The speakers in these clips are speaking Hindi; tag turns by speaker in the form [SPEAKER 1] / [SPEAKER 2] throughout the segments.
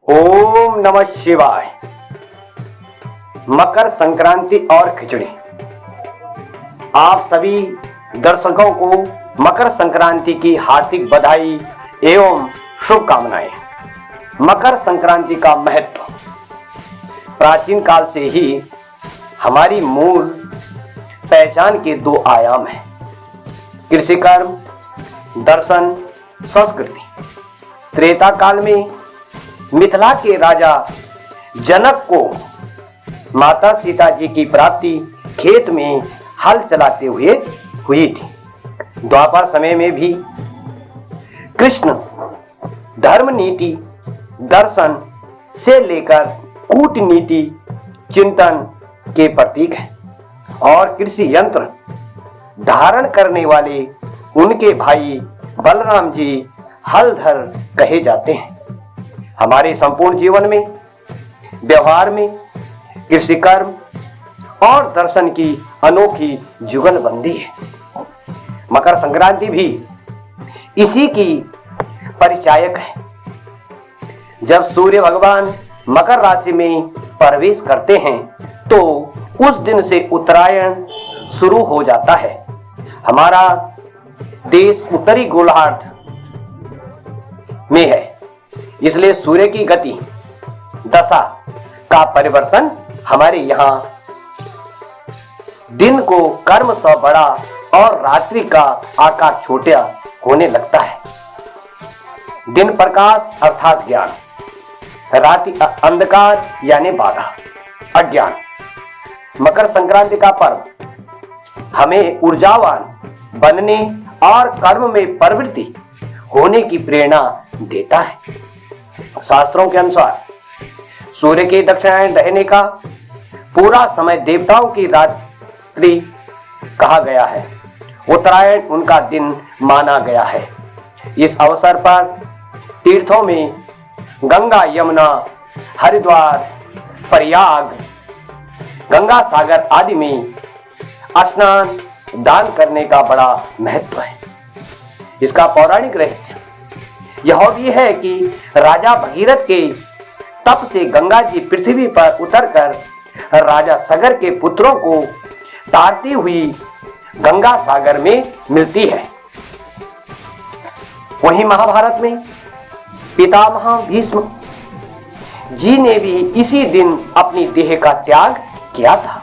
[SPEAKER 1] ओम नमः शिवाय। मकर संक्रांति और खिचड़ी। आप सभी दर्शकों को मकर संक्रांति की हार्दिक बधाई एवं शुभकामनाएं। मकर संक्रांति का महत्व प्राचीन काल से ही हमारी मूल पहचान के दो आयाम हैं, कृषि कर्म, दर्शन, संस्कृति। त्रेता काल में मिथिला के राजा जनक को माता सीता जी की प्राप्ति खेत में हल चलाते हुए हुई थी। द्वापर समय में भी कृष्ण धर्म नीति, दर्शन से लेकर कूटनीति चिंतन के प्रतीक हैं और कृषि यंत्र धारण करने वाले उनके भाई बलराम जी हलधर कहे जाते हैं। हमारे संपूर्ण जीवन में, व्यवहार में कृषि कर्म और दर्शन की अनोखी जुगलबंदी है। मकर संक्रांति भी इसी की परिचायक है। जब सूर्य भगवान मकर राशि में प्रवेश करते हैं तो उस दिन से उत्तरायण शुरू हो जाता है। हमारा देश उत्तरी गोलार्ध में है, इसलिए सूर्य की गति दशा का परिवर्तन हमारे यहाँ दिन को कर्म से बड़ा और रात्रि का आकार छोटा होने लगता है। दिन प्रकाश अर्थात ज्ञान, रात्रि अंधकार यानी बाधा अज्ञान। मकर संक्रांति का पर्व हमें ऊर्जावान बनने और कर्म में प्रवृत्ति होने की प्रेरणा देता है। शास्त्रों के अनुसार सूर्य के दक्षिणायन रहने का पूरा समय देवताओं की रात्रि कहा गया है, उत्तरायण उनका दिन माना गया है। इस अवसर पर तीर्थों में गंगा, यमुना, हरिद्वार, प्रयाग, गंगा सागर आदि में स्नान दान करने का बड़ा महत्व है। इसका पौराणिक रहस्य यह भी है कि राजा भगीरथ के तप से गंगा जी पृथ्वी पर उतरकर राजा सगर के पुत्रों को तारती हुई गंगा सागर में मिलती है। वहीं महाभारत में पितामह भीष्म जी ने भी इसी दिन अपनी देह का त्याग किया था।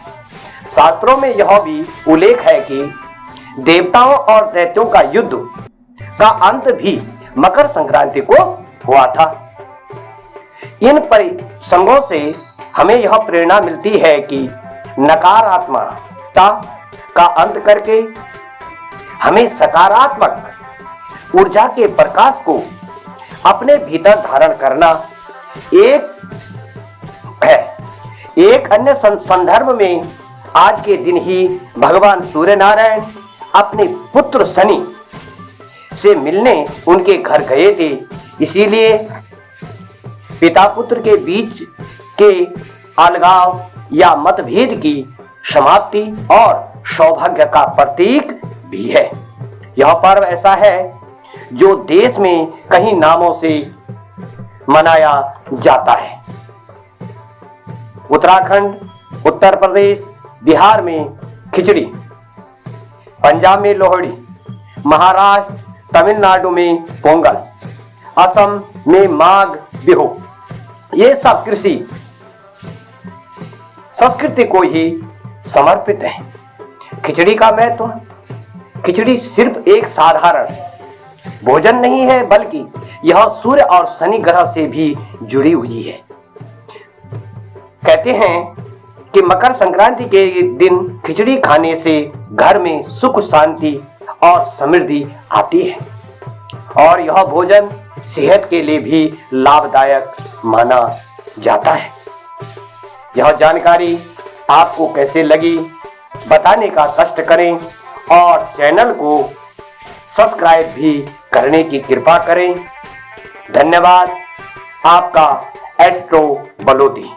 [SPEAKER 1] शास्त्रों में यह भी उल्लेख है कि देवताओं और दैत्यों का युद्ध का अंत भी मकर संक्रांति को हुआ था। इन प्रसंगों से हमें यह प्रेरणा मिलती है कि नकारात्मकता का अंत करके हमें सकारात्मक ऊर्जा के प्रकाश को अपने भीतर धारण करना एक है। एक अन्य संदर्भ में आज के दिन ही भगवान सूर्य नारायण अपने पुत्र शनि से मिलने उनके घर गए थे। इसीलिए पिता पुत्र के बीच के अलगाव या मतभेद की समाप्ति और सौभाग्य का प्रतीक भी है। यह पर्व ऐसा है जो देश में कई नामों से मनाया जाता है। उत्तराखंड, उत्तर प्रदेश, बिहार में खिचड़ी, पंजाब में लोहड़ी, महाराष्ट्र, तमिलनाडु में पोंगल, असम में माघ बिहू, ये सब कृषि संस्कृति को ही समर्पित है। खिचड़ी का महत्व, खिचड़ी सिर्फ एक साधारण भोजन नहीं है, बल्कि यह सूर्य और शनि ग्रह से भी जुड़ी हुई है। कहते हैं कि मकर संक्रांति के दिन खिचड़ी खाने से घर में सुख, शांति और समृद्धि आती है और यह भोजन सेहत के लिए भी लाभदायक माना जाता है। यह जानकारी आपको कैसे लगी बताने का कष्ट करें और चैनल को सब्सक्राइब भी करने की कृपा करें। धन्यवाद। आपका एस्ट्रो बलोदी।